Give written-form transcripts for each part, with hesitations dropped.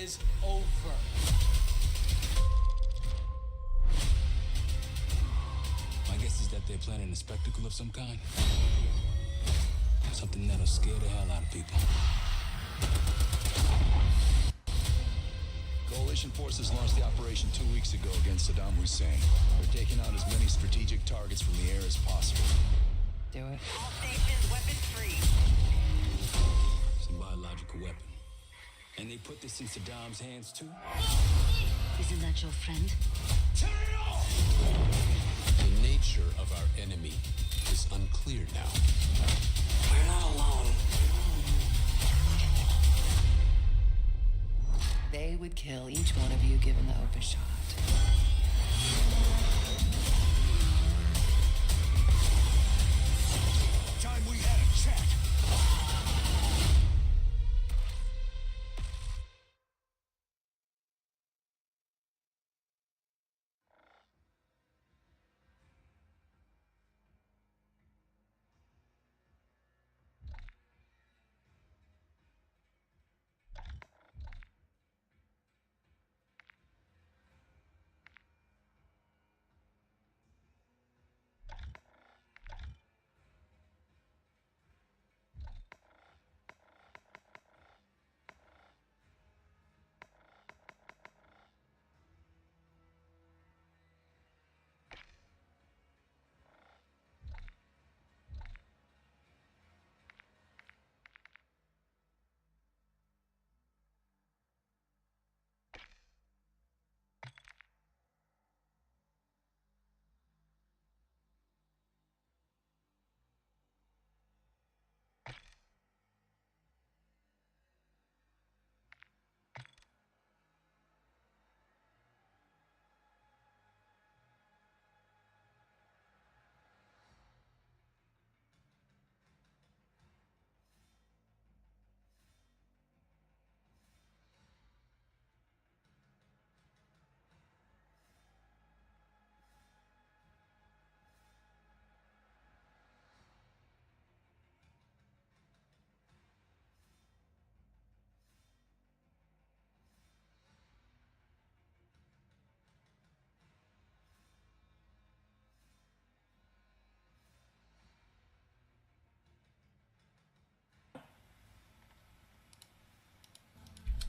is over. My guess is that they're planning a spectacle of some kind. Something that'll scare the hell out of people. Coalition forces launched the operation 2 weeks ago against Saddam Hussein. They're taking out as many strategic targets from the air as possible. Do it. All stations, weapons free. It's a biological weapon. And they put this in Saddam's hands too? Isn't that your friend? The nature of our enemy is unclear now. We're not alone. They would kill each one of you given the open shot. Time we had a chat.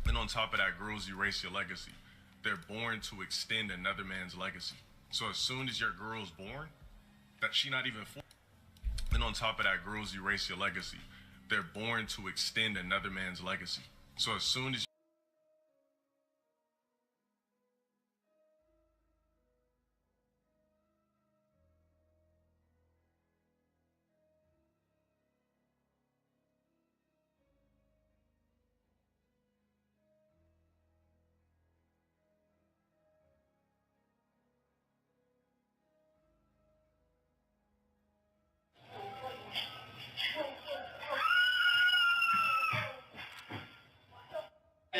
Then on top of that, girls erase your legacy. They're born to extend another man's legacy. So as soon as your girl's born, that she not even for. Then on top of that, girls erase your legacy. They're born to extend another man's legacy. So as soon as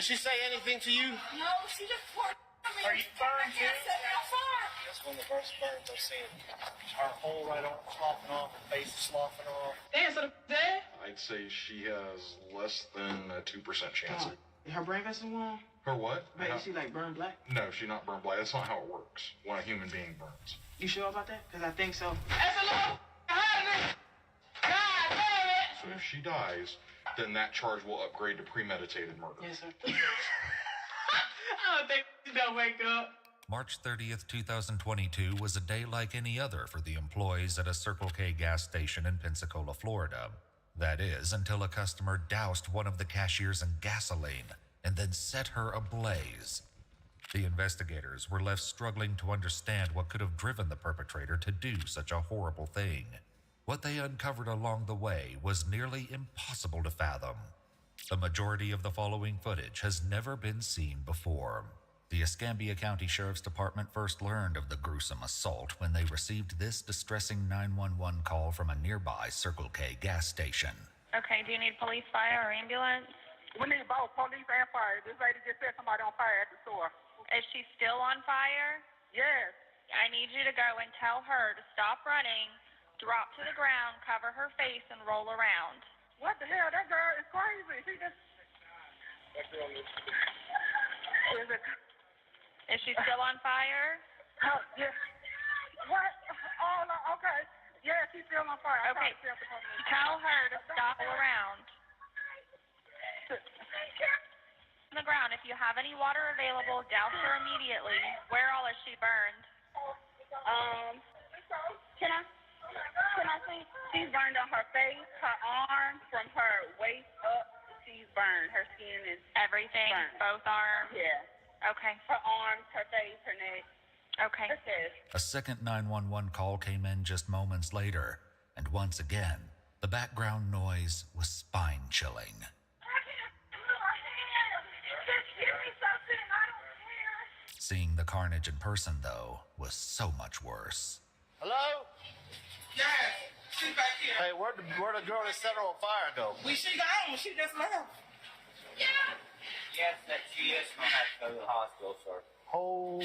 Did she say anything to you? No, she just poured me. Are you burned I can't too? set me on fire. That's one of the first burns I've seen. Her whole right arm sloughing off, her face is sloughing off. Damn, so the dead? I'd say she has less than a 2% chance. Her brain vessel wrong? Her what? Wait, is she like burned black? No, she's not burned black. That's not how it works when a human being burns. You sure about that? Because I think so. That's a little happening. God damn it. So if she dies, then that charge will upgrade to premeditated murder. Yes, sir. I don't think she don't wake up. March 30th, 2022 was a day like any other for the employees at a Circle K gas station in Pensacola, Florida. That is, until a customer doused one of the cashiers in gasoline and then set her ablaze. The investigators were left struggling to understand what could have driven the perpetrator to do such a horrible thing. What they uncovered along the way was nearly impossible to fathom. The majority of the following footage has never been seen before. The Escambia County Sheriff's Department first learned of the gruesome assault when they received this distressing 911 call from a nearby Circle K gas station. Okay, do you need police, fire, or ambulance? We need both police and fire. This lady just said somebody on fire at the store. Is she still on fire? Yes. I need you to go and tell her to stop running, drop to the ground, cover her face, and roll around. What the hell? That girl is crazy. She just... Is she still on fire? Oh, yeah. What? Oh, no, okay. Yeah, she's still on fire. Okay. Tell her to stop around. On the ground. If you have any water available, douse her immediately. Where all is she burned? Can I see? She's burned on her face, her arm, from her waist up. She's burned. Her skin is Everything? burned. Both arms? Yeah. Okay. Her arms, her face, her neck. Okay. Her chest. A second 911 call came in just moments later, and once again, the background noise was spine-chilling. Seeing the carnage in person, though, was so much worse. Hello? Yes, she's back here. Hey, where'd the girl that set her on fire go? She gone. She just left. Yeah. Yes, that she is going to have to go to the hospital, sir. Oh.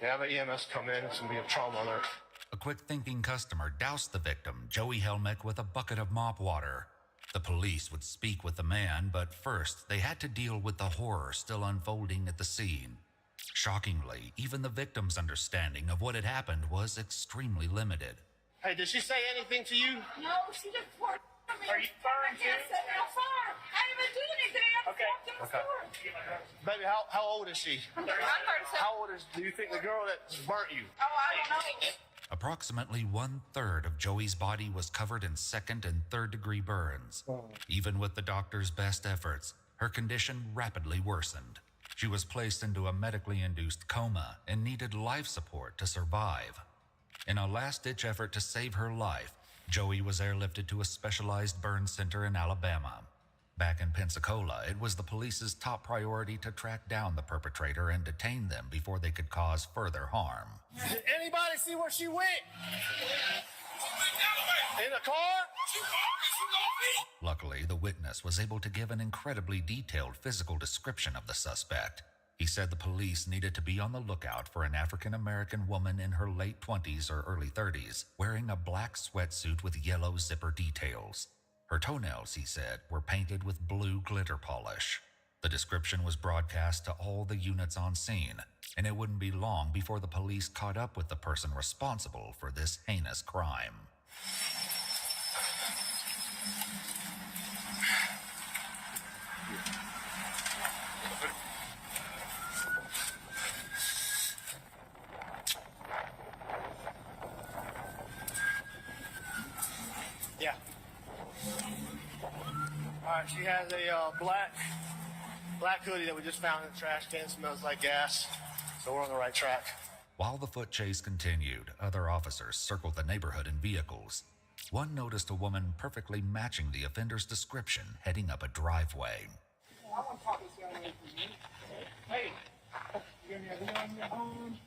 Yeah, the EMS come in. It's going to be a trauma alert. A quick-thinking customer doused the victim, Joey Helmick, with a bucket of mop water. The police would speak with the man, but first they had to deal with the horror still unfolding at the scene. Shockingly, even the victim's understanding of what had happened was extremely limited. Hey, did she say anything to you? No, she just poured me. Are you burned too? Set me on fire. I didn't even do anything. I just walked in the store. Baby, how old is she? I'm 37. How old do you think the girl that burnt you? Oh, I don't know. Approximately 1/3 of Joey's body was covered in second and third-degree burns. Even with the doctor's best efforts, her condition rapidly worsened. She was placed into a medically induced coma and needed life support to survive. In a last-ditch effort to save her life, Joey was airlifted to a specialized burn center in Alabama. Back in Pensacola, it was the police's top priority to track down the perpetrator and detain them before they could cause further harm. Did anybody see where she went? In a car? Luckily, the witness was able to give an incredibly detailed physical description of the suspect. He said the police needed to be on the lookout for an African-American woman in her late 20s or early 30s, wearing a black sweatsuit with yellow zipper details. Her toenails, he said, were painted with blue glitter polish. The description was broadcast to all the units on scene, and it wouldn't be long before the police caught up with the person responsible for this heinous crime. Yeah. All right, she has a black hoodie that we just found in the trash can. Smells like gas, so we're on the right track. While the foot chase continued, other officers circled the neighborhood in vehicles. One noticed a woman perfectly matching the offender's description heading up a driveway. I want to talk to this young lady. Hey, you got any idea on your phone?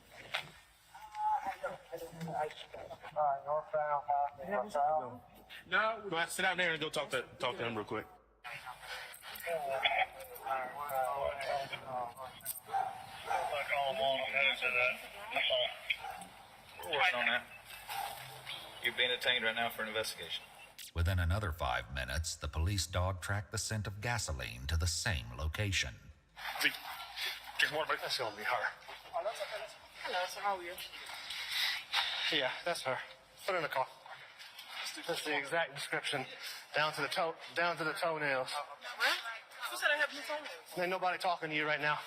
No, we're gonna have to sit down there and go talk to him real quick. We're working on that. You're being detained right now for an investigation. Within another 5 minutes, the police dog tracked the scent of gasoline to the same location. That's gonna be her. Oh, that's okay. Hello, sir. How are you? Yeah, that's her. Put her in the car. That's the exact description, down to the toenails. Who said I have new toenails? Ain't nobody talking to you right now.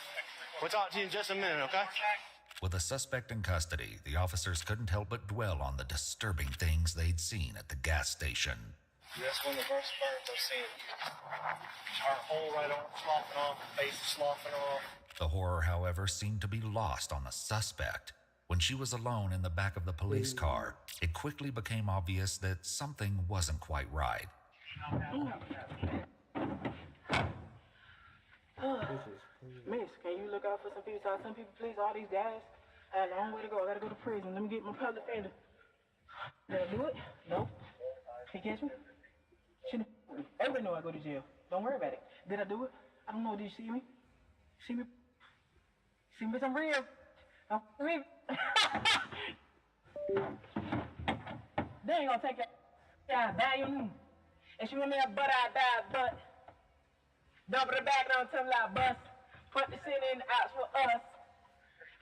We'll talk to you in just a minute, okay? With the suspect in custody, the officers couldn't help but dwell on the disturbing things they'd seen at the gas station. That's one of the worst burns I've seen. Her whole right arm sloughing off, her face is sloughing off. The horror, however, seemed to be lost on the suspect. When she was alone in the back of the police car, it quickly became obvious that something wasn't quite right. Miss, can you look out for some people? Some people, please. All these guys, I have a long way to go. I gotta go to prison. Let me get my public defender. Did I do it? No. Can you catch me? Everybody know I go to jail. Don't worry about it. Did I do it? I don't know. Did you see me? See me? See me? I'm real. I'm real. They ain't gonna take that. Yeah, value. And she want me a butt, I die, but double the back, don't tell me I bust. Put the city in the ops for us.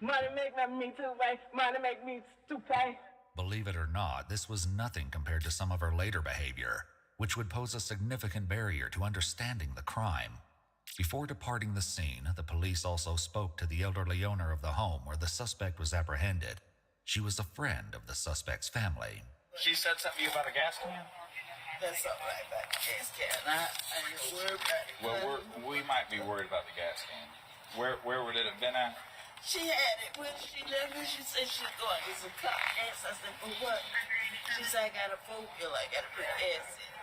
Money make me too, right? Money make me stupid. Believe it or not, this was nothing compared to some of her later behavior, which would pose a significant barrier to understanding the crime. Before departing the scene, the police also spoke to the elderly owner of the home where the suspect was apprehended. She was a friend of the suspect's family. She said something to you about a gas can? That's something like that. Gas can. I ain't worried about it. Well, we might be worried about the gas can. Where would it have been at? She had it when she left me. She said she's going to get some car gas. I said, for what? She said, I got a phobia. I got to put gas in.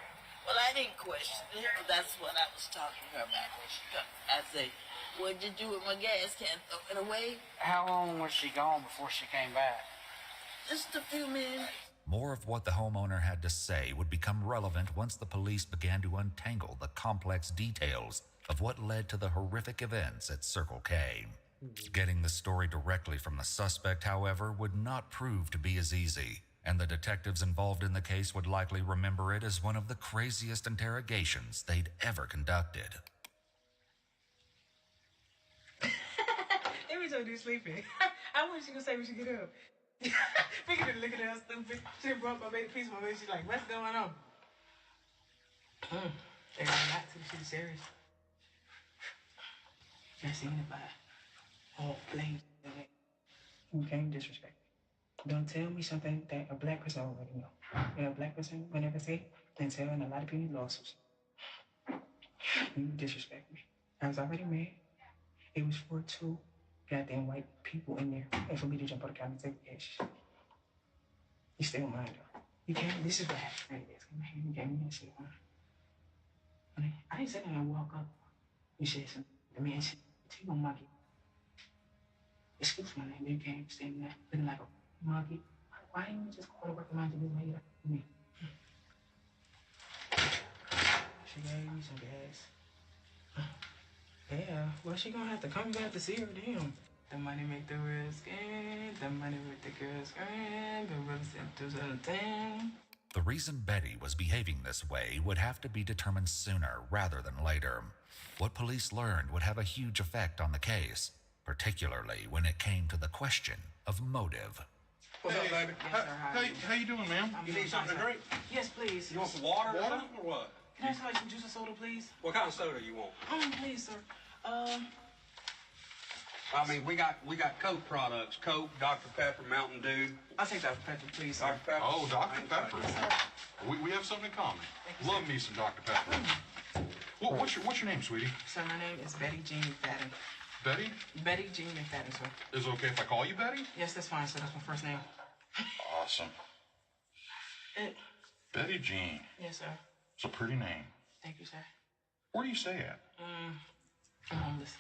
Well, I didn't question it, but that's what I was talking to her about when she come. I said, what'd you do with my gas can? Throw it away? How long was she gone before she came back? Just a few minutes. More of what the homeowner had to say would become relevant once the police began to untangle the complex details of what led to the horrific events at Circle K. Getting the story directly from the suspect, however, would not prove to be as easy, and the detectives involved in the case would likely remember it as one of the craziest interrogations they'd ever conducted. Every time you're sleeping, I wish you could say we should get up. Figured to look at her stupid. She brought my baby piece of my baby. She's like, what's going on? They're not to. She's serious. I've seen it by all flames. You can't disrespect me. Don't tell me something that a black person already know. And a black person will never say, and tell, and a lot of people lost. You disrespect me. I was already mad. It was for 2 goddamn white people in there, and for me to jump on the counter and take cash. You still mind though. You can't. This is what happened. You gave me that shit, huh? I didn't say that. I walk up. You said something. The man said, "You gonna monkey?" Excuse my name. You came standing there looking like a monkey. Why didn't you just go to work and mind you just made it up for me? She gave me some gas. Yeah, well, she gonna have to come. You gonna have to see her, damn. The money make the real skin. The money with the girls scream. The real skin 2010. The reason Betty was behaving this way would have to be determined sooner rather than later. What police learned would have a huge effect on the case, particularly when it came to the question of motive. What's up, baby? Yes, sir, How you doing, ma'am? You need something to drink? Yes, please. You want some water or something, or what? Can I have some juice and soda, please? What kind of soda you want? Please, sir. I mean, we got Coke products. Coke, Dr. Pepper, Mountain Dew. I'll take Dr. Pepper, please, sir. Dr. Pepper. Oh, Dr. Pepper. We have something in common. Love me some Dr. Pepper. What's your name, sweetie? Sir, my name is Betty Jean McFadden. Betty? Betty Jean McFadden, sir. Is it okay if I call you Betty? Yes, that's fine, sir. That's my first name. Awesome. Betty Jean. Yes, sir. It's a pretty name. Thank you, sir. Where do you stay at? I'm homeless.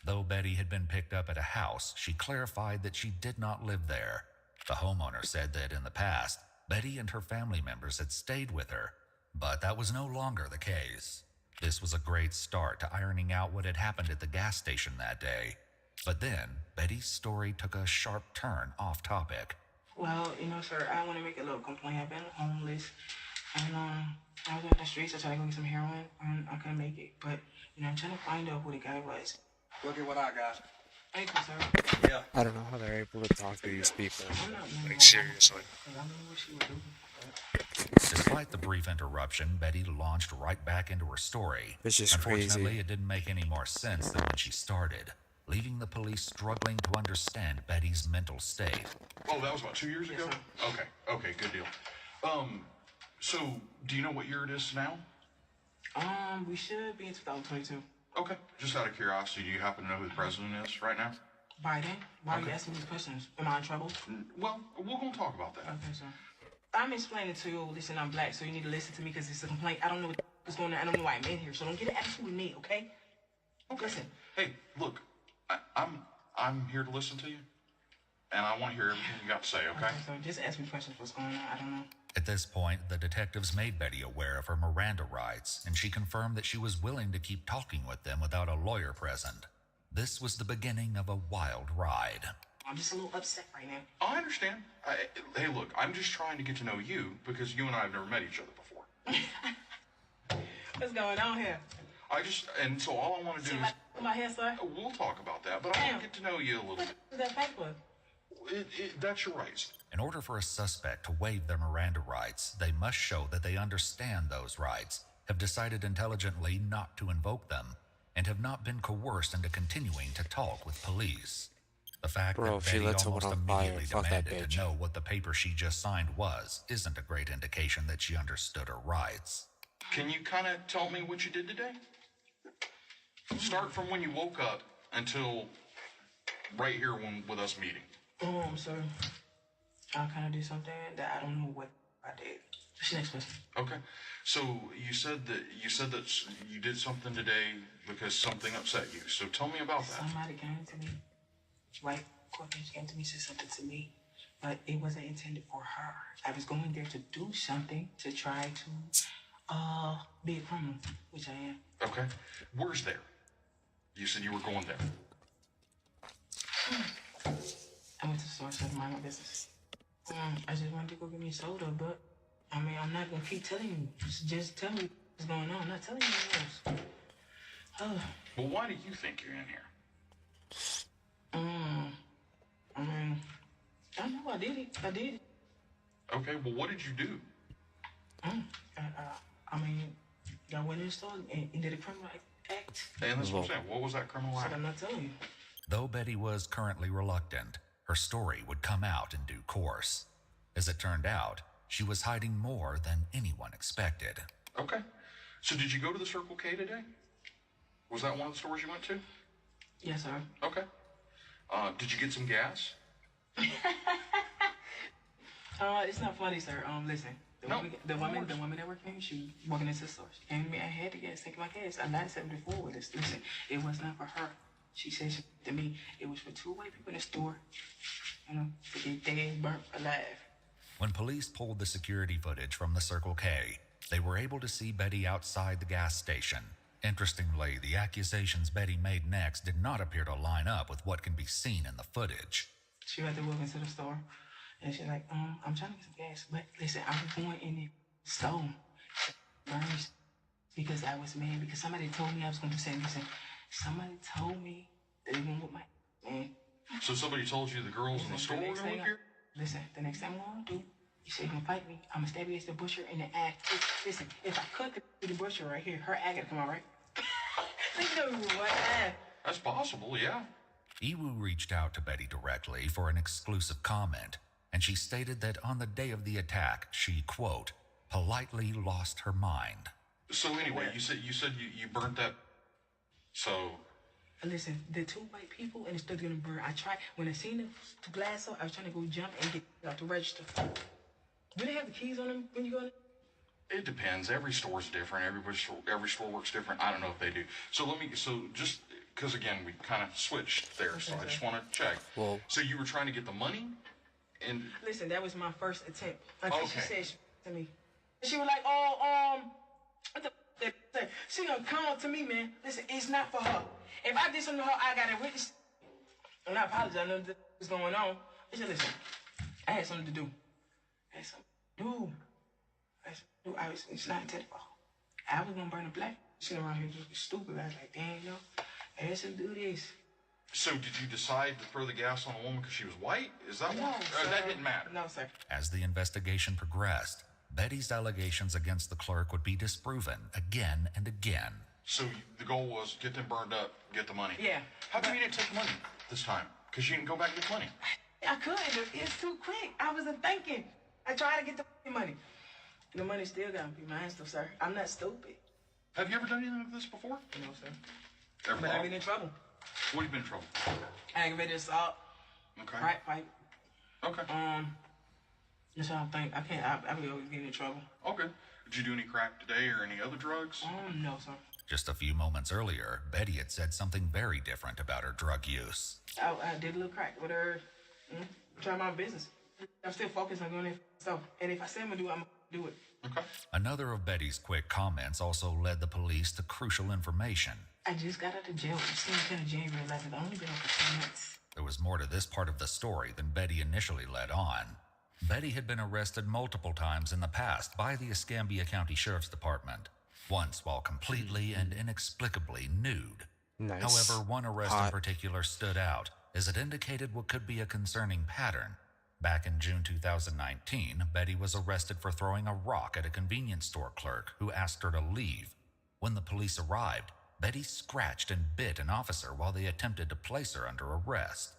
Though Betty had been picked up at a house, she clarified that she did not live there. The homeowner said that in the past, Betty and her family members had stayed with her, but that was no longer the case. This was a great start to ironing out what had happened at the gas station that day. But then, Betty's story took a sharp turn off topic. Well, sir, I want to make a little complaint. I've been homeless, and I was in the streets. I tried to go get some heroin, and I couldn't make it. But, I'm trying to find out who the guy was. Look at what I got. Thank you, sir. Yeah. I don't know how they're able to talk to these people. Like, seriously. I don't know what she would do. Despite the brief interruption, Betty launched right back into her story. It's just Unfortunately, crazy. it didn't make any more sense than when she started, leaving the police struggling to understand Betty's mental state. Oh, that was about 2 years ago? Okay, good deal. So, do you know what year it is now? We should be in 2022. Okay. Just out of curiosity, do you happen to know who the president is right now? Biden? Why are you asking these questions? Am I in trouble? Well, we're going to talk about that. Okay, sir. I'm explaining to you, listen, I'm black, so you need to listen to me because it's a complaint. I don't know what's going on. I don't know why I'm in here, so don't get an attitude with me, okay? Listen. Hey, look, I'm here to listen to you, and I want to hear everything you got to say, okay? So just ask me questions. What's going on? I don't know. At this point, the detectives made Betty aware of her Miranda rights, and she confirmed that she was willing to keep talking with them without a lawyer present. This was the beginning of a wild ride. I'm just a little upset right now. I understand. Hey, look, I'm just trying to get to know you because you and I have never met each other before. What's going on here? So all I want to do is... My hair, sir. We'll talk about that, but I want to get to know you a little bit. What's that paper? That's your rights. In order for a suspect to waive their Miranda rights, they must show that they understand those rights, have decided intelligently not to invoke them, and have not been coerced into continuing to talk with police. The fact Bro, that if she Betty lets someone almost on fire, immediately fuck that demanded bitch. to know what the paper she just signed was isn't a great indication that she understood her rights. Can you kind of tell me what you did today? Start from when you woke up until right here with us meeting. Sir, I kind of did something that I don't know what I did. What's the next question? Okay. So you said that you did something today because something upset you. So tell me about that. Somebody came to me, right? Courtney came to me, said something to me, but it wasn't intended for her. I was going there to do something to try to be a criminal, which I am. Okay. Where's there? You said you were going there. I went to the store to mind my business. I just wanted to go get me soda, but I mean, I'm not gonna keep telling you. Just tell me what's going on. I'm not telling you anything else. Well, why do you think you're in here? I mean, I know I did it. I did it. Okay, well, what did you do? I mean, I went in the store and did a criminal act. And that's what I'm saying. What was that criminal act? So I'm not telling you. Though Betty was currently reluctant, her story would come out in due course. As it turned out, she was hiding more than anyone expected. Okay. So did you go to the Circle K today? Was that one of the stores you went to? Yes, sir. Okay. Did you get some gas? It's not funny, sir. Listen. The woman that worked for me, she was walking into the store. She came to me, I had the gas, taking my gas. I lied to her before with this. Listen, it was not for her. She said to me, it was for two white people in the store, to get dead, burnt alive. When police pulled the security footage from the Circle K, they were able to see Betty outside the gas station. Interestingly, the accusations Betty made next did not appear to line up with what can be seen in the footage. She had to walk into the store, and she's like, I'm trying to get some gas. But listen, I was going in the store, burns, because I was mad, because somebody told me I was going to say, listen, somebody told me that they were going to whip my man. So somebody told you the girls in the store were going to whip you? Listen, the next time I'm going to do, you say you're going to fight me, I'm going to stab you as the butcher in the eye. Listen, if I cut the butcher right here, her eye got to come out, right? You know what? That's possible, yeah. Iwu reached out to Betty directly for an exclusive comment, and she stated that on the day of the attack, she, quote, politely lost her mind. So anyway, you said you burnt that. So. Listen, the two white people and it's still gonna burn. I tried when I seen the glass up, I was trying to go jump and get out the register. Do they have the keys on them when you go in? It depends. Every store's different. Every store works different. I don't know if they do. So just because again we kind of switched there, so I just want to check. Well, so you were trying to get the money, and listen, that was my first attempt. Until okay. She said to me, she was like, what the say? She gonna come up to me, man. Listen, it's not for her. If I did something to her, I got a witness. And I apologize. I know what's going on. I said, listen, I had something to do. It's not intended for her. I was gonna burn a black. Sitting around here just stupid. I was like, damn, I had to do this. So did you decide to throw the gas on a woman because she was white? Is that no, what? That didn't matter. No, sir. As the investigation progressed, Betty's allegations against the clerk would be disproven again and again. So the goal was get them burned up, get the money. Yeah. How come you didn't take the money this time? Because you didn't go back and get the money. I couldn't. It's too quick. I wasn't thinking. I tried to get the money. The money still gotta be mine, though, sir. I'm not stupid. Have you ever done anything like this before? No, sir. Ever But I've been in trouble. What have you been in trouble? Aggravated assault. Okay. Right, fight. Okay. That's what I think. I be always getting in trouble. Okay. Did you do any crack today or any other drugs? No, sir. Just a few moments earlier, Betty had said something very different about her drug use. I did a little crack with her. Try my business. I'm still focused on doing it. So, and if I say I'm gonna do it, I'm gonna do it. Okay. Another of Betty's quick comments also led the police to crucial information. I just got out of jail. I'm still in January 11th. I've only been out for 2 months. There was more to this part of the story than Betty initially led on. Betty had been arrested multiple times in the past by the Escambia County Sheriff's Department, once while completely and inexplicably nude, Nice. However, one arrest in particular stood out, as it indicated what could be a concerning pattern. Back in June 2019, Betty was arrested for throwing a rock at a convenience store clerk who asked her to leave. When the police arrived, Betty scratched and bit an officer while they attempted to place her under arrest.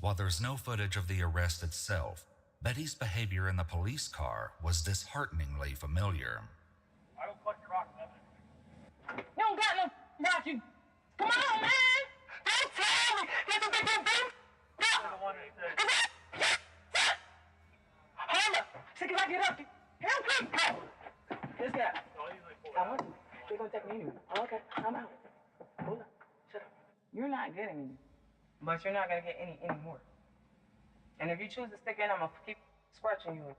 While there's no footage of the arrest itself, Betty's behavior in the police car was dishearteningly familiar. I don't collect your rock, nothing. You don't got no rock, you. Come on, man! Don't tell me! You don't get your beat! The one that said. Hold up! See, can I get up? Help him! No! This guy. I want to. They're going to take me anyway. Okay, I'm out. Hold up. Shut up. You're not getting me. But you're not going to get any more. And if you choose to stick in, I'm going to keep scratching you.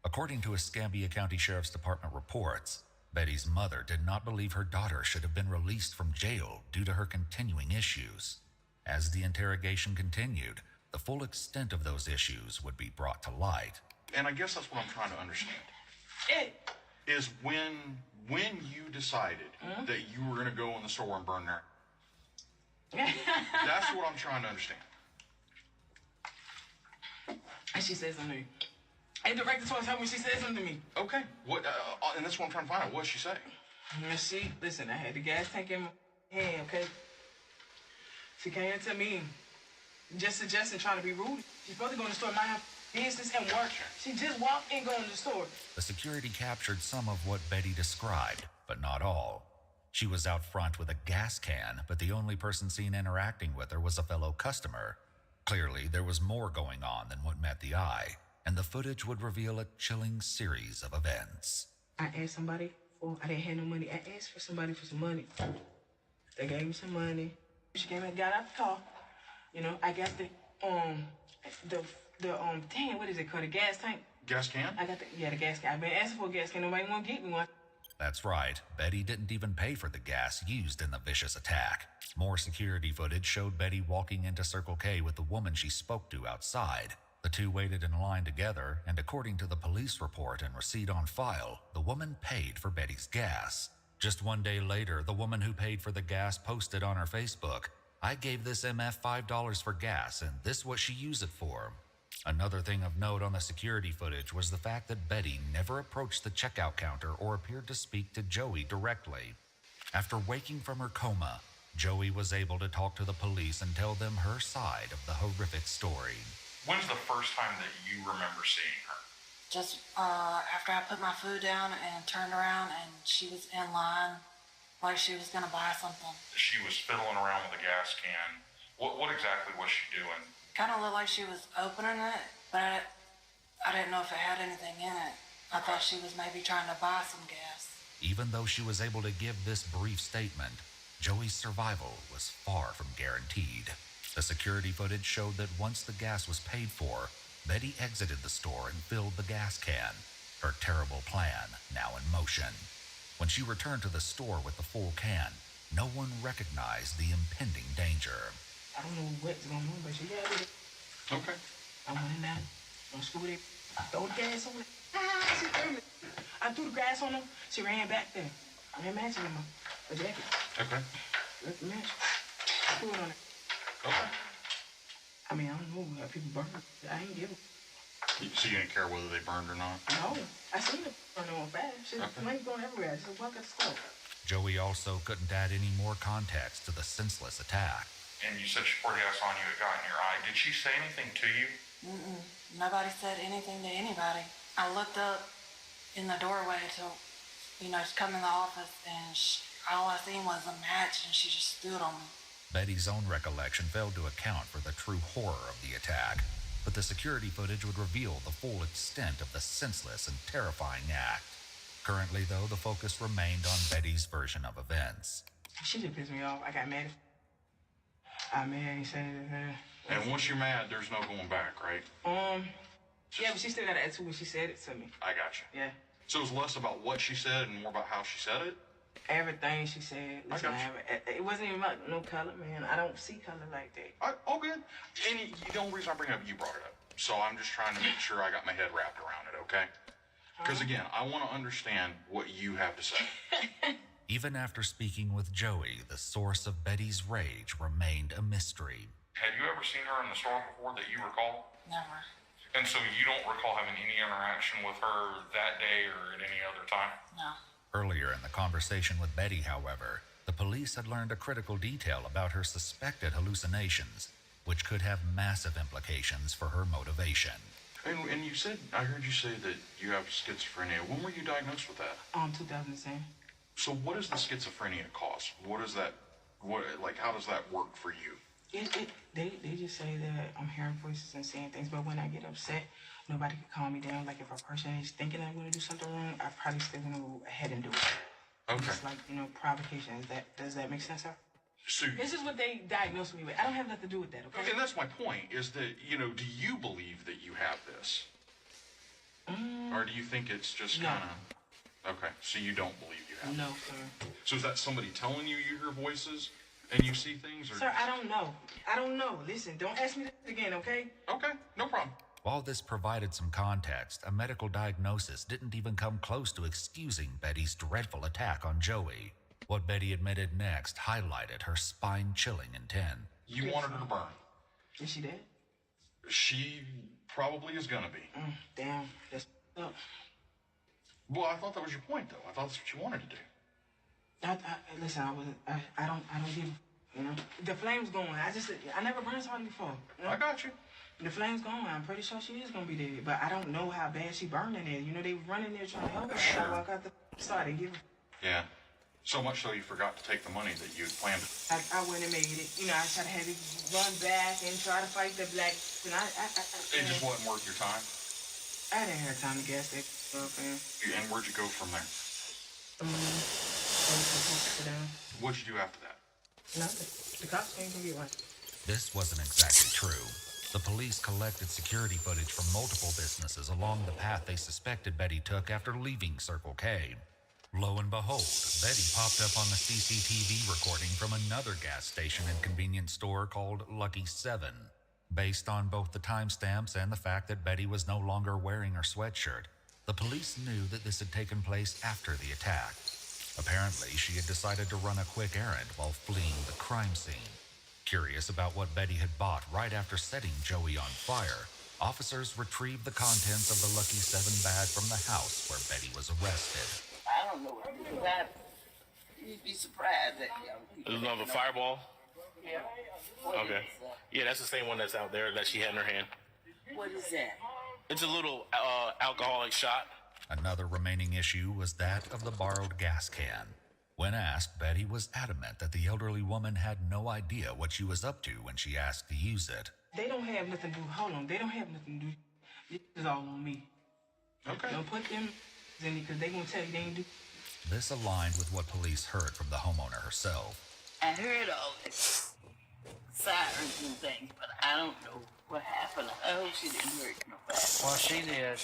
According to Escambia County Sheriff's Department reports, Betty's mother did not believe her daughter should have been released from jail due to her continuing issues. As the interrogation continued, the full extent of those issues would be brought to light. And I guess that's what I'm trying to understand. Is when you decided that you were going to go in the store and burn there. That's what I'm trying to understand. And she said something to me. And director told me she said something to me. Okay. What? And that's what I'm trying to find out. What did she say? She, listen, I had the gas tank in my hand, okay? She came into me, just suggesting trying to be rude. She's supposed to go in the store, mind her business and work. She just walked in, going to the store. The security captured some of what Betty described, but not all. She was out front with a gas can, but the only person seen interacting with her was a fellow customer. Clearly, there was more going on than what met the eye, and the footage would reveal a chilling series of events. I asked somebody I didn't have no money. I asked for somebody for some money. They gave me some money. She came and got out the car. You know, I got the dang, what is it called? The gas tank? Gas can? I got the gas can. I've been asking for a gas can. Nobody want to get me one. That's right. Betty didn't even pay for the gas used in the vicious attack. More security footage showed Betty walking into Circle K with the woman she spoke to outside. The two waited in line together, and according to the police report and receipt on file, the woman paid for Betty's gas. Just one day later, the woman who paid for the gas posted on her Facebook, "I gave this MF $5 for gas, and this what she used it for." Another thing of note on the security footage was the fact that Betty never approached the checkout counter or appeared to speak to Joey directly. After waking from her coma, Joey was able to talk to the police and tell them her side of the horrific story. When's the first time that you remember seeing her? Just after I put my food down and turned around, and she was in line like she was going to buy something. She was fiddling around with a gas can. What exactly was she doing? Kind of looked like she was opening it, but I didn't know if it had anything in it. I thought she was maybe trying to buy some gas. Even though she was able to give this brief statement, Joey's survival was far from guaranteed. The security footage showed that once the gas was paid for, Betty exited the store and filled the gas can, her terrible plan now in motion. When she returned to the store with the full can, no one recognized the impending danger. I don't know what's going on, but she had it. Okay. I went in there, on scooter, I threw the gas on it. She threw me. I threw the gas on her, she ran back there. I had matching in my jacket. Okay. Left the match. Threw it on it. Okay. I mean, I don't know how people burn. I ain't give it. So you didn't care whether they burned or not? No. I seen it burn on fast. Shit, flames going everywhere. I just walk at the store. Joey also couldn't add any more context to the senseless attack. And you said she poured gas on you, it got in your eye. Did she say anything to you? Nobody said anything to anybody. I looked up in the doorway to, come in the office, and all I seen was a match, and she just stood on me. Betty's own recollection failed to account for the true horror of the attack, but the security footage would reveal the full extent of the senseless and terrifying act. Currently, though, the focus remained on Betty's version of events. She just pissed me off. I got mad. I mean, he said, And once you're mad, there's no going back, right? Yeah, but she still got an attitude when she said it to me. I got you. Yeah. So it was less about what she said and more about how she said it? Everything she said. Listen, it wasn't even about no color, man. I don't see color like that. Oh, good. And the only reason I bring it up, you brought it up. So I'm just trying to make sure I got my head wrapped around it, okay? Because again, I want to understand what you have to say. Even after speaking with Joey, the source of Betty's rage remained a mystery. Had you ever seen her in the store before that you recall? Never. And so you don't recall having any interaction with her that day or at any other time? No. Earlier in the conversation with Betty, however, the police had learned a critical detail about her suspected hallucinations, which could have massive implications for her motivation. And you said, I heard you say that you have schizophrenia. When were you diagnosed with that? 2010. So what does the schizophrenia cause? How does that work for you? They just say that I'm hearing voices and saying things, but when I get upset, nobody can calm me down. Like if a person is thinking I'm going to do something wrong, I probably still going to go ahead and do it. Okay. It's like, provocation. Does that make sense, sir? So, this is what they diagnosed me with. I don't have nothing to do with that, okay? And that's my point, is that, do you believe that you have this? Or do you think it's just No. kind of... Okay, so you don't believe you have No, it? sir. So is that somebody telling you hear voices and you see things? Or Sir, I don't know. I don't know. Listen, don't ask me this again, okay? Okay, no problem. While this provided some context, a medical diagnosis didn't even come close to excusing Betty's dreadful attack on Joey. What Betty admitted next highlighted her spine-chilling intent. You wanted her to burn. Is she dead? She probably is gonna be. Damn, that's up. Well, I thought that was your point, though. I thought that's what you wanted to do. Listen, I don't give, The flame's going. I never burned somebody before. I got you. The flame's going. I'm pretty sure she is gonna be dead, but I don't know how bad she burned in there. They were running there trying to help her. Sure. I walk out the side and give her. Yeah. So much so you forgot to take the money that you had planned. I wouldn't have made it. I tried to have it run back and try to fight the black. And It just wasn't worth your time? I didn't have time to gas that stuff, man. And where'd you go from there? What'd you do after that? Nothing. The cops came to get one. This wasn't exactly true. The police collected security footage from multiple businesses along the path they suspected Betty took after leaving Circle K. Lo and behold, Betty popped up on the CCTV recording from another gas station and convenience store called Lucky 7. Based on both the timestamps and the fact that Betty was no longer wearing her sweatshirt, the police knew that this had taken place after the attack. Apparently, she had decided to run a quick errand while fleeing the crime scene. Curious about what Betty had bought right after setting Joey on fire, officers retrieved the contents of the Lucky 7 bag from the house where Betty was arrested. I don't know what to do. You'd be surprised at young people. There's another fireball? Yeah. Okay. Yeah, that's the same one that's out there that she had in her hand. What is that? It's a little alcoholic shot. Another remaining issue was that of the borrowed gas can. When asked, Betty was adamant that the elderly woman had no idea what she was up to when she asked to use it. They don't have nothing to do. Hold on. They don't have nothing to do. This is all on me. Okay. Don't put them in because they gonna tell you they ain't do. This aligned with what police heard from the homeowner herself. I heard all this sirens and things, but I don't know what happened. I hope she didn't hurt nobody. Well, she did.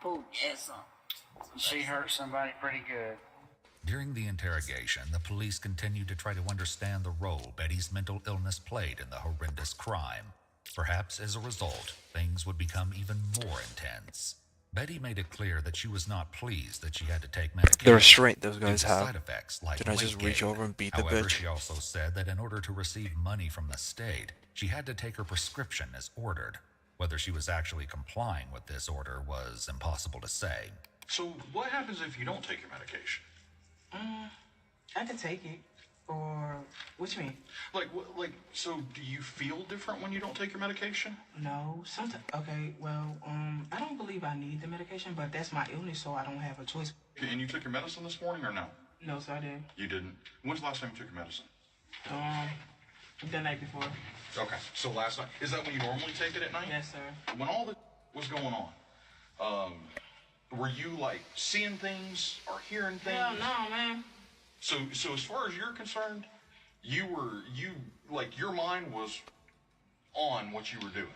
Pulled gas on. She hurt somebody pretty good. During the interrogation, the police continued to try to understand the role Betty's mental illness played in the horrendous crime. Perhaps as a result, things would become even more intense. Betty made it clear that she was not pleased that she had to take medication. The restraint those guys due to have. side effects like Did I just weight reach gain. over and beat the However, bitch? she also said that in order to receive money from the state, she had to take her prescription as ordered. Whether she was actually complying with this order was impossible to say. So what happens if you don't take your medication? I can take it. Or what you mean? So do you feel different when you don't take your medication? No, sometimes. Okay, well, I don't believe I need the medication, but that's my illness, so I don't have a choice. And you took your medicine this morning or no? No, sir, I didn't. You didn't? When's the last time you took your medicine? The night before. Okay, so last night. Is that when you normally take it at night? Yes, sir. When all this was going on, were you seeing things or hearing things? Hell no, man. So as far as you're concerned, your mind was on what you were doing.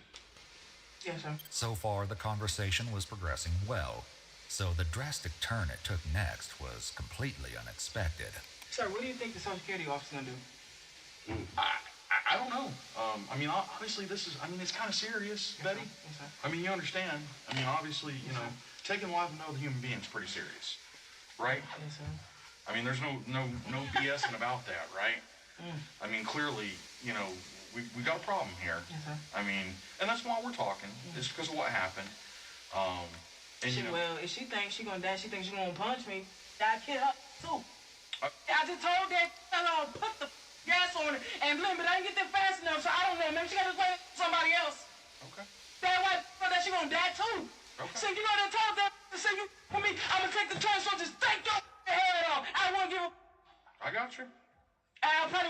Yes, sir. So far, the conversation was progressing well. So the drastic turn it took next was completely unexpected. Sir, what do you think the Social Security office gonna do? I don't know. Obviously it's kind of serious, Betty. Yes, sir. You understand. Obviously, taking the life of another human being is pretty serious, right? Yes, sir. I mean, there's no BSing about that, right? I mean, clearly, you know, we got a problem here. Yes, sir. I mean, and that's why we're talking. It's because of what happened. And She, you know, well, if she thinks she gonna die, she thinks she gonna punch me. I kid her too. I just told that fellow put the gas on it and blame, but I didn't get there fast enough, so I don't know. Maybe she got to wait for somebody else. Okay. That way, that she gonna die too. Okay. So you know that told that say you for me, I'm gonna take the train, so just take your head off. I won't give a. I got you.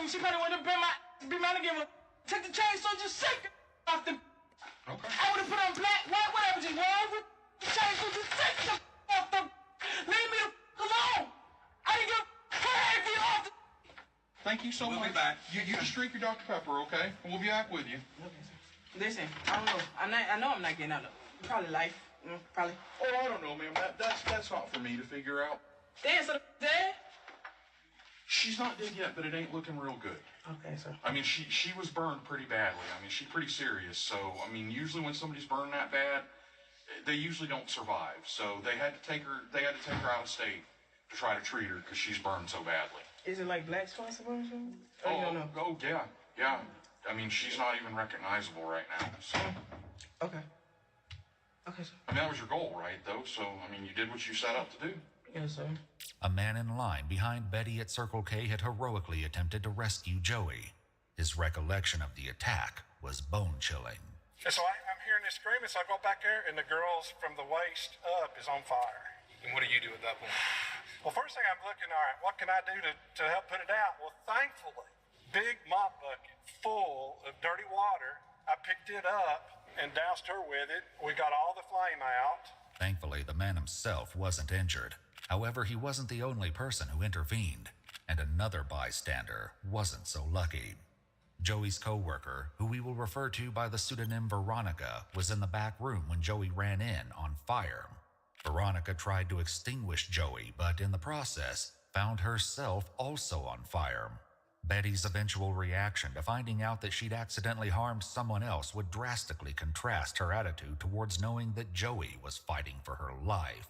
She probably wouldn't be mad to give a. Take the chain, so just shake it off the. Okay. I would have put on black, white, whatever, just whatever. The chain, so just take the off the. Leave me the alone. I didn't give a off the. Thank you so much. We'll be back. You just drink your Dr. Pepper, okay? And we'll be back with you. Okay, sir. Listen, I don't know. I know I'm not getting out of it. Probably life. Probably. Oh, I don't know, ma'am. That's not for me to figure out. Damn, so dead? She's not dead yet, but it ain't looking real good. Okay, sir. I mean, she was burned pretty badly. I mean, she's pretty serious. So, I mean, usually when somebody's burned that bad, they usually don't survive. So they had to take her out of state to try to treat her because she's burned so badly. Is it like black spots or something? Oh, yeah. I mean, she's not even recognizable right now. So. Okay. Okay, sir. I mean, that was your goal, right, though? So, I mean, you did what you set out to do. Yes, sir. A man in line behind Betty at Circle K had heroically attempted to rescue Joey. His recollection of the attack was bone-chilling. And so I'm hearing this screaming, so I go back there, and the girl's from the waist up is on fire. And what do you do at that point? Well, first thing I'm looking, all right, what can I do to help put it out? Well, thankfully, big mop bucket full of dirty water. I picked it up and doused her with it. We got all the flame out. Thankfully, the man himself wasn't injured. However, he wasn't the only person who intervened, and another bystander wasn't so lucky. Joey's co-worker, who we will refer to by the pseudonym Veronica, was in the back room when Joey ran in on fire. Veronica tried to extinguish Joey, but in the process, found herself also on fire. Betty's eventual reaction to finding out that she'd accidentally harmed someone else would drastically contrast her attitude towards knowing that Joey was fighting for her life.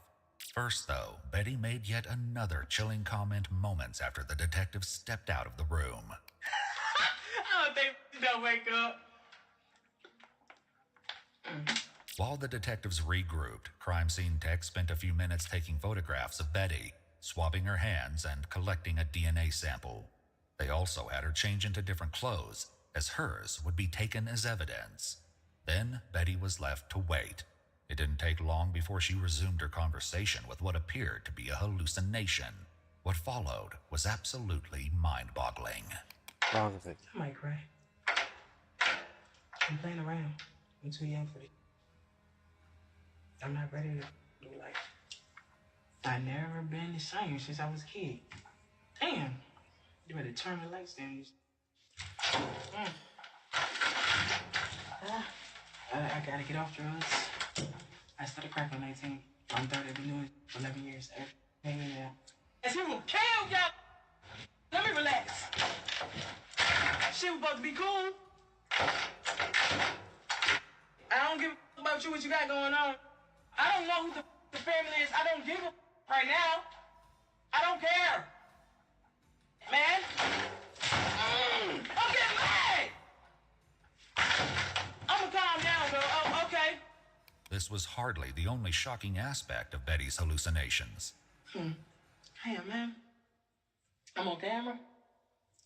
First, though, Betty made yet another chilling comment moments after the detective stepped out of the room. I don't think she'll wake up. While the detectives regrouped, crime scene tech spent a few minutes taking photographs of Betty, swabbing her hands and collecting a DNA sample. They also had her change into different clothes, as hers would be taken as evidence. Then Betty was left to wait. It didn't take long before she resumed her conversation with what appeared to be a hallucination. What followed was absolutely mind-boggling. Wrong with it. I might cry. I'm playing around. I'm too young for this. I'm not ready to do life. I've never been the same since I was a kid. Damn. You better turn the lights down. I gotta get off drugs. I started crack at 19. I'm 30. I've been doing it for 11 years. Hang in there. And she will kill y'all. Let me relax. She was supposed to be cool. I don't give a about you, what you got going on. I don't know who the family is. I don't give a right now. I don't care. Man. I'm getting mad. I'm gonna calm down, bro. Oh, okay. This was hardly the only shocking aspect of Betty's hallucinations. Hey, man. I'm on camera.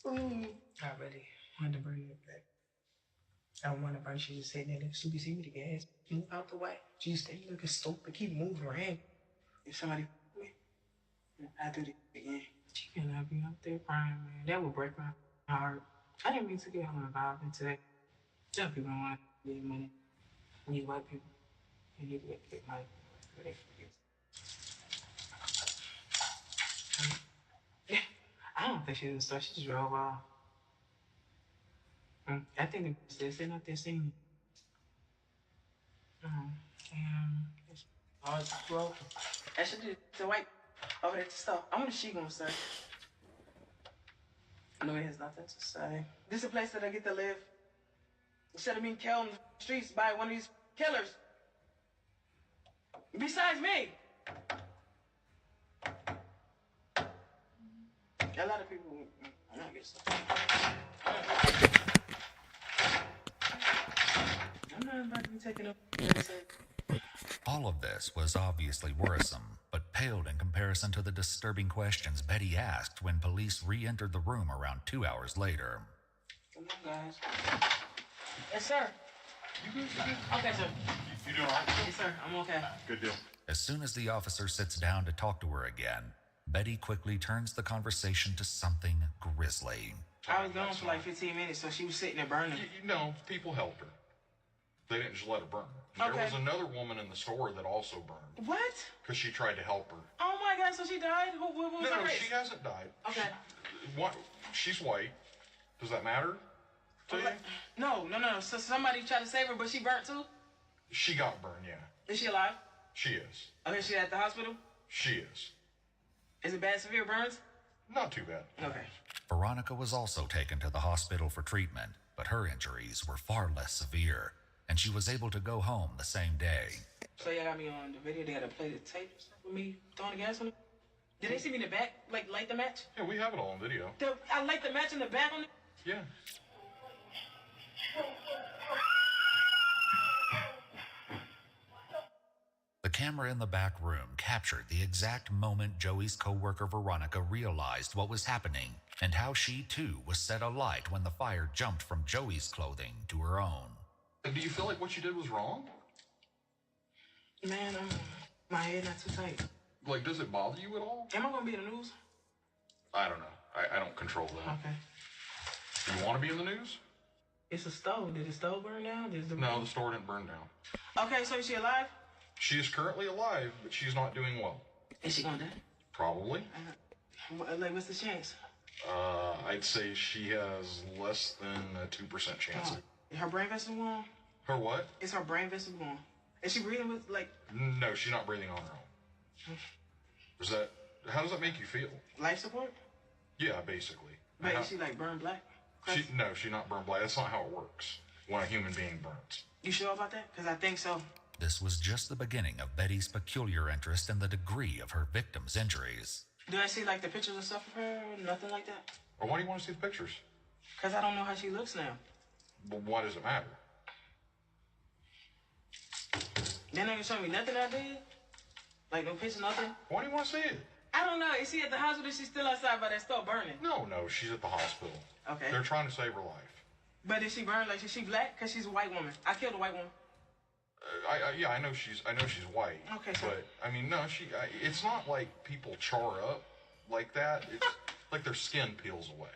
Not ready. I wanted to bring it back. I don't want to burn. She just sitting there like, Subi, see me the gas. Move out the way. She just stay looking stupid. Keep moving her hand. If somebody me, I do it again. She cannot be up there crying, man. That would break my heart. I didn't mean to get her involved into that. Some people don't want to get money. These white people, they need to get money. I don't think she didn't start. She just drove off. I think they're sitting up there singing. Oh, it's broken. I should do the white over there to stop. I wonder if she gonna say. No, it has nothing to say. This is a place that I get to live. Instead of being killed in the streets by one of these killers. Besides me. A lot of people, I guess. I'm not about to be taking up. All of this was obviously worrisome, but paled in comparison to the disturbing questions Betty asked when police re-entered the room around 2 hours later. Come on, guys. Yes, sir. You good? Okay, sir. You doing all right? Yes, sir. I'm okay. Good deal. As soon as the officer sits down to talk to her again, Betty quickly turns the conversation to something grisly. I was gone for like 15 minutes, so she was sitting there burning. You know, people helped her. They didn't just let her burn. Okay. There was another woman in the store that also burned. What? Because she tried to help her. Oh my God, so she died? What was her No, race? she hasn't died. Okay. She's white. Does that matter to you? No. So somebody tried to save her, but she burnt too? She got burned, yeah. Is she alive? She is. Okay, she at the hospital? She is. Is it bad, severe burns? Not too bad. Okay. Veronica was also taken to the hospital for treatment, but her injuries were far less severe, and she was able to go home the same day. So y'all got me on the video. They had to play the tape and stuff with me throwing the gas on it. Did they see me in the back, like light the match? Yeah, we have it all on video. I light the match in the back on it? Yeah. The camera in the back room captured the exact moment Joey's coworker Veronica realized what was happening and how she too was set alight when the fire jumped from Joey's clothing to her own. Do you feel like what you did was wrong? Man, my head not too tight. Like, does it bother you at all? Am I gonna be in the news? I don't know. I don't control that. Okay. Do you want to be in the news? It's a stove. Did the stove burn down? No, the store didn't burn down. Okay, so is she alive? She is currently alive, but she's not doing well. Is she gonna die? Probably. Like, what's the chance? I'd say she has less than a 2% chance. Her brain vessel gone? Her what? Is her brain vessel gone? Is she breathing with, like... No, she's not breathing on her own. How does that make you feel? Life support? Yeah, basically. But is she, like, burned black? No, she's not burned black. That's not how it works when a human being burns. You sure about that? Because I think so. This was just the beginning of Betty's peculiar interest in the degree of her victim's injuries. Do I see, like, the pictures and stuff of her? Nothing like that? Or why do you want to see the pictures? Because I don't know how she looks now. Well, why does it matter? They never show me nothing I did? Like, no picture, nothing? Why do you want to see it? I don't know. Is she at the hospital? Is she still outside by that store burning? No, she's at the hospital. Okay. They're trying to save her life. But is she burned? Like, is she black? Because she's a white woman. I killed a white woman. I know she's white. Okay, so... But, I mean, no, it's not like people char up like that. It's like their skin peels away.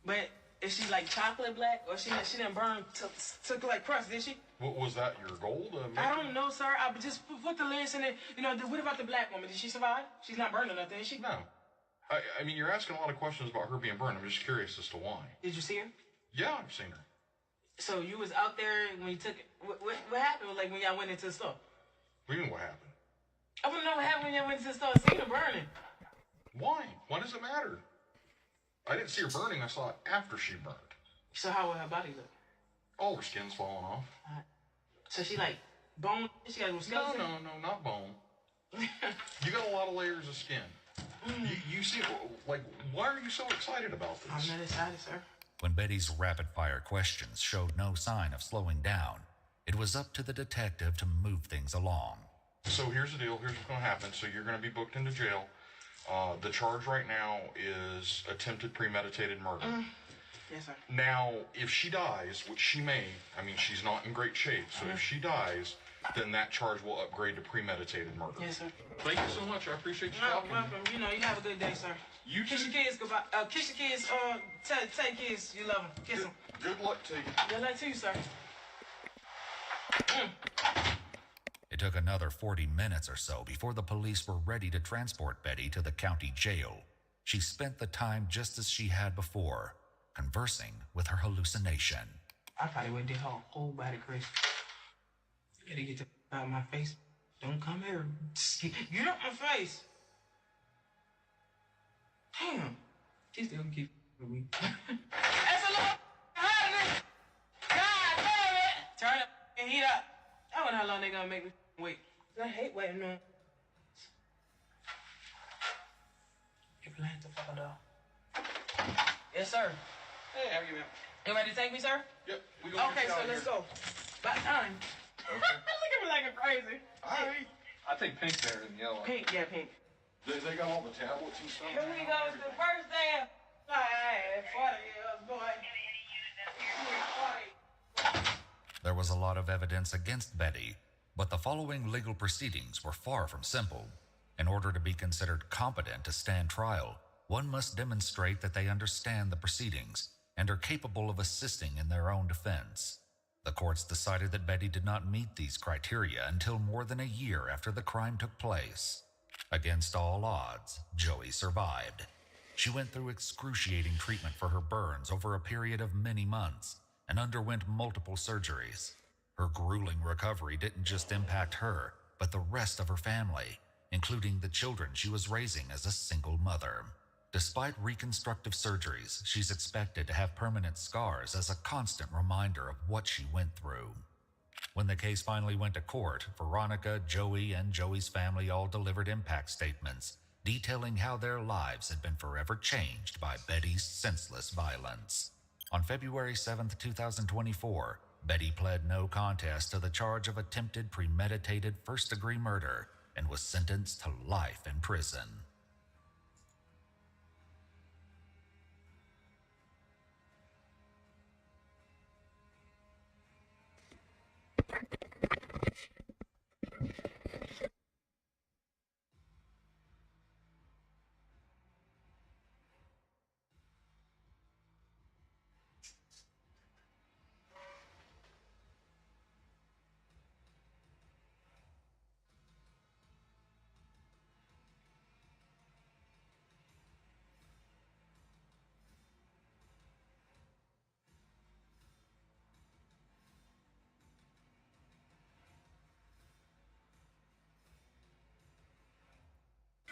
But is she, like, chocolate black? Or she didn't burn took like, crust, did she? Was that your goal to make I don't know, sir. I just put the lens in it. You know, what about the black woman? Did she survive? She's not burning nothing, is she? No. I mean, you're asking a lot of questions about her being burned. I'm just curious as to why. Did you see her? Yeah, I've seen her. So you was out there when you took it. What happened, like, when y'all went into the store? What do you mean, what happened? I want to know what happened when y'all went into the store and seen her burning. Why? Why does it matter? I didn't see her burning. I saw it after she burned. So how would her body look? All her skin's falling off. So she, like, bone? She got a skeleton? No, not bone. You got a lot of layers of skin. You see, like, why are you so excited about this? I'm not excited, sir. When Betty's rapid-fire questions showed no sign of slowing down, it was up to the detective to move things along. So here's the deal. Here's what's going to happen. So you're going to be booked into jail. The charge right now is attempted premeditated murder. Yes, sir. Now, if she dies, which she may, I mean, she's not in great shape, so if she dies, then that charge will upgrade to premeditated murder. Yes, sir. Thank you so much. I appreciate you No, talking. welcome. You know, you have a good day, sir. You kiss your kids goodbye. Kiss your kids. Tell kids you love them. Kiss them. Good luck to you. Good luck to you, sir. It took another 40 minutes or so before the police were ready to transport Betty to the county jail. She spent the time just as she had before, conversing with her hallucination. I probably would have did her whole body crazy. You gotta get out of my face. Don't come here. Just get out my face. Damn. She still keep with me. That's a little hot. God damn it. Turn up and heat up. I wonder how long they gonna make me wait. I hate waiting on. Your plan to fall off. Yes, sir. Hey, how are you, man? You ready to take me, sir? Yep. We gonna Okay, get you so out let's here. go. About time. Okay. Look at me like a crazy. All right. I think pink's better than yellow. Pink, yeah, pink. They got all the tablets and stuff. Here we go. It's the first day of I had 40 years, boy. There was a lot of evidence against Betty, but the following legal proceedings were far from simple. In order to be considered competent to stand trial, one must demonstrate that they understand the proceedings and are capable of assisting in their own defense. The courts decided that Betty did not meet these criteria until more than a year after the crime took place. Against all odds, Joey survived. She went through excruciating treatment for her burns over a period of many months and underwent multiple surgeries. Her grueling recovery didn't just impact her, but the rest of her family, including the children she was raising as a single mother. Despite reconstructive surgeries, she's expected to have permanent scars as a constant reminder of what she went through. When the case finally went to court, Veronica, Joey, and Joey's family all delivered impact statements detailing how their lives had been forever changed by Betty's senseless violence. On February 7th, 2024, Betty pled no contest to the charge of attempted premeditated first-degree murder and was sentenced to life in prison.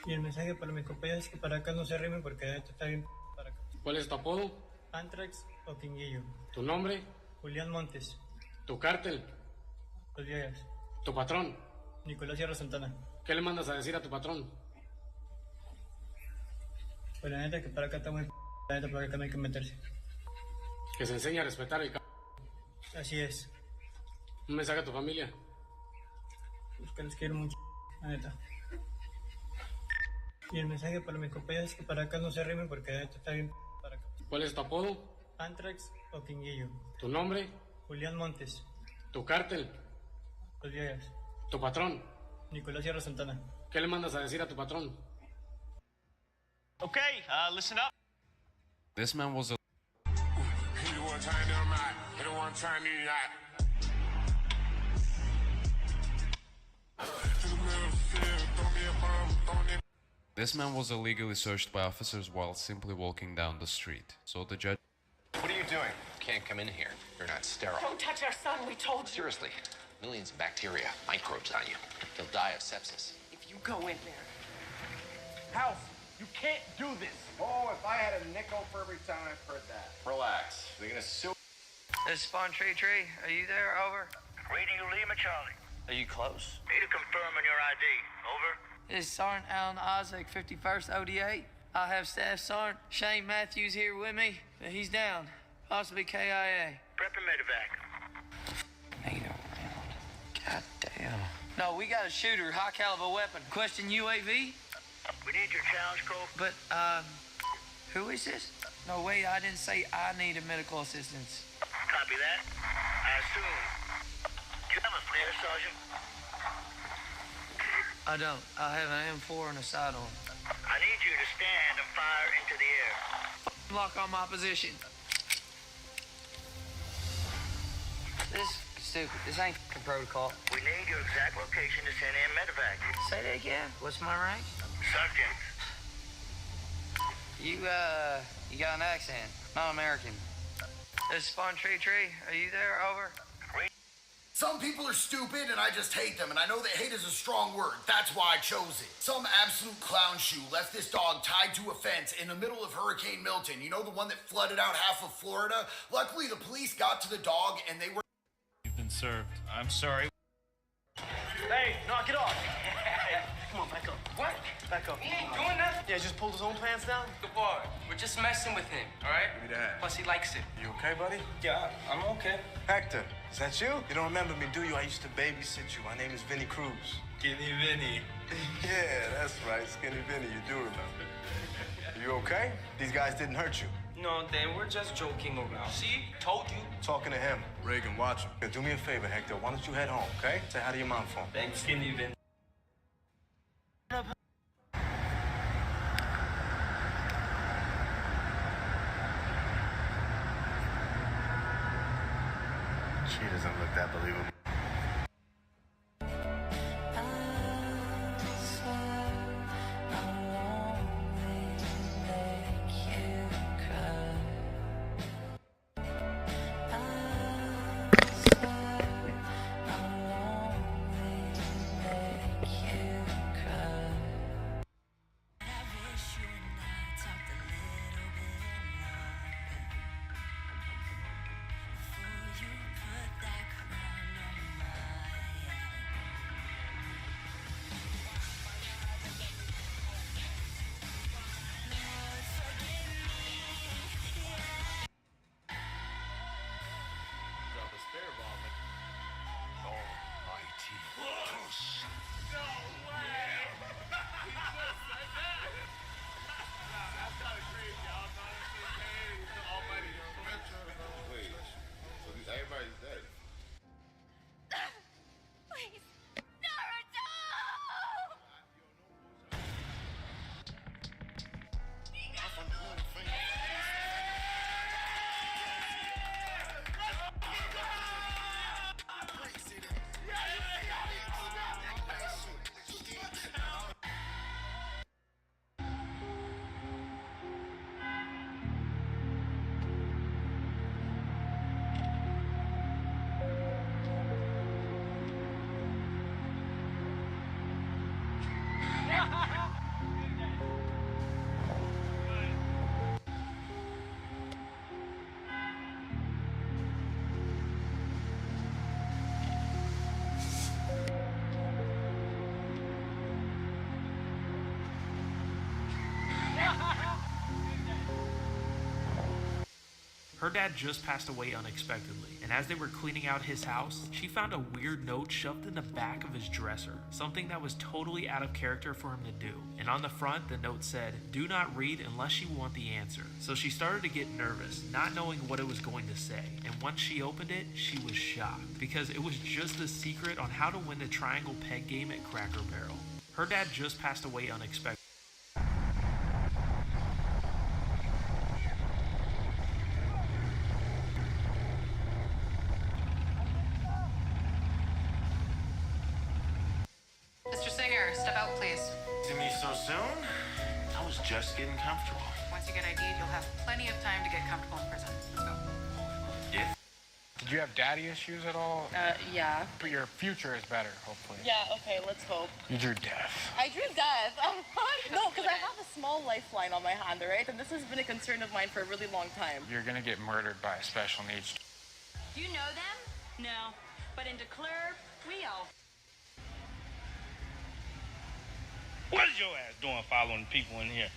Y el mensaje para mis compañeros es que para acá no se arrimen porque esto está bien para acá. ¿Cuál es tu apodo? Antrax o Quinguillo. ¿Tu nombre? Julián Montes. ¿Tu cártel? Los Viegas. ¿Tu patrón? Nicolás Sierra Santana. ¿Qué le mandas a decir a tu patrón? Pues la neta que para acá está muy la neta para acá no hay que meterse. Que se enseñe a respetar el Así es. Un mensaje a tu familia. Pues que les quiero mucho, la neta. Y el mensaje para mis compañeros es que para acá no se arrimen porque esto está bien para acá. ¿Cuál es tu apodo? Antrax o Quinguillo. ¿Tu nombre? Julián Montes. ¿Tu cártel? Los Viegas. ¿Tu patrón? Nicolás Sierra Santana. ¿Qué le mandas a decir a tu patrón? Okay, listen up. This man was a This man was illegally searched by officers while simply walking down the street. So the judge... What are you doing? Can't come in here. You're not sterile. Don't touch our son, we told you. Seriously, millions of bacteria, microbes on you. You'll die of sepsis. If you go in there. House, you can't do this. Oh, if I had a nickel for every time I've heard that. Relax. They're gonna sue. This is Spawn Tree. Are you there? Over. Reading you, Lima Charlie. Are you close? Need to confirm on your ID. Over. This is Sergeant Alan Isaac, 51st ODA. I have Staff Sergeant Shane Matthews here with me, but he's down. Possibly KIA. Prep and medevac. NATO round. God damn. No, we got a shooter, high caliber weapon. Question UAV? We need your challenge code. But, who is this? No, wait, I didn't say I needed medical assistance. Copy that. I assume. Do you have a flare, Sergeant? I don't. I have an M4 and a sidearm. I need you to stand and fire into the air. Lock on my position. This is stupid. This ain't f***ing protocol. We need your exact location to send in medevac. Say that again? What's my rank? Sergeant. You got an accent. Not American. This is Spawn Tree. Are you there? Over. Some people are stupid and I just hate them, and I know that hate is a strong word. That's why I chose it. Some absolute clown shoe left this dog tied to a fence in the middle of Hurricane Milton. You know, the one that flooded out half of Florida? Luckily, the police got to the dog and they were... You've been served. I'm sorry. Hey, knock it off. Come on, back up. What? Back up. He ain't doing nothing. Yeah, just pulled his own pants down. Good boy. We're just messing with him, all right? Give me that. Plus, he likes it. You okay, buddy? Yeah, I'm okay. Hector, is that you? You don't remember me, do you? I used to babysit you. My name is Vinny Cruz. Skinny Vinny. Yeah, that's right. Skinny Vinny, you do remember. You okay? These guys didn't hurt you. No, they were just joking around. See? Told you. Talking to him. Reagan, watch him. Here, do me a favor, Hector. Why don't you head home, okay? Say hi to your mom for him. Thanks, Skinny Vinny. She doesn't look that believable. Her dad just passed away unexpectedly, and as they were cleaning out his house, she found a weird note shoved in the back of his dresser, something that was totally out of character for him to do. And on the front, the note said, "Do not read unless you want the answer." So she started to get nervous, not knowing what it was going to say. And once she opened it, she was shocked, because it was just the secret on how to win the triangle peg game at Cracker Barrel. Her dad just passed away unexpectedly. Mr. Singer, step out, please. See me so soon? I was just getting comfortable. Once you get ID'd, you'll have plenty of time to get comfortable in prison. Let's go. Yeah. Did you have daddy issues at all? Yeah. But your future is better, hopefully. Yeah, okay, let's hope. You drew death. I drew death. No, because I have a small lifeline on my hand, all right? And this has been a concern of mine for a really long time. You're gonna get murdered by a special needs. Do you know them? No. But in DeClerc, we all. What is your ass doing following people in here?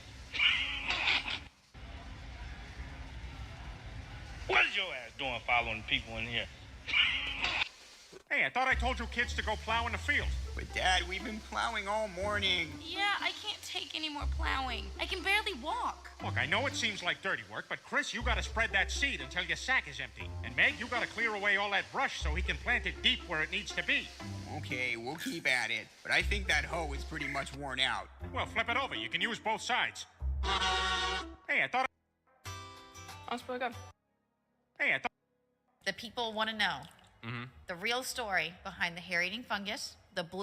What is your ass doing following people in here? Hey, I thought I told you kids to go plow in the field. But Dad, we've been plowing all morning. Yeah, I can't take any more plowing. I can barely walk. Look, I know it seems like dirty work, but Chris, you gotta spread that seed until your sack is empty. And Meg, you gotta clear away all that brush so he can plant it deep where it needs to be. Okay, we'll keep at it. But I think that hoe is pretty much worn out. Well, flip it over. You can use both sides. Hey, I thought... Let's play again. Hey, I thought... The people want to know the real story behind the hair-eating fungus, the blue.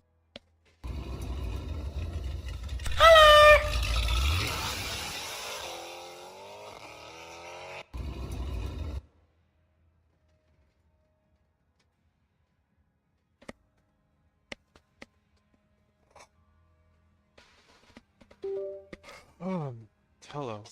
Hello.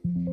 Thank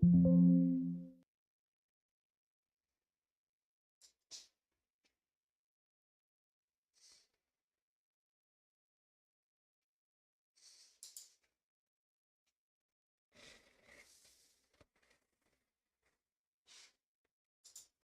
you.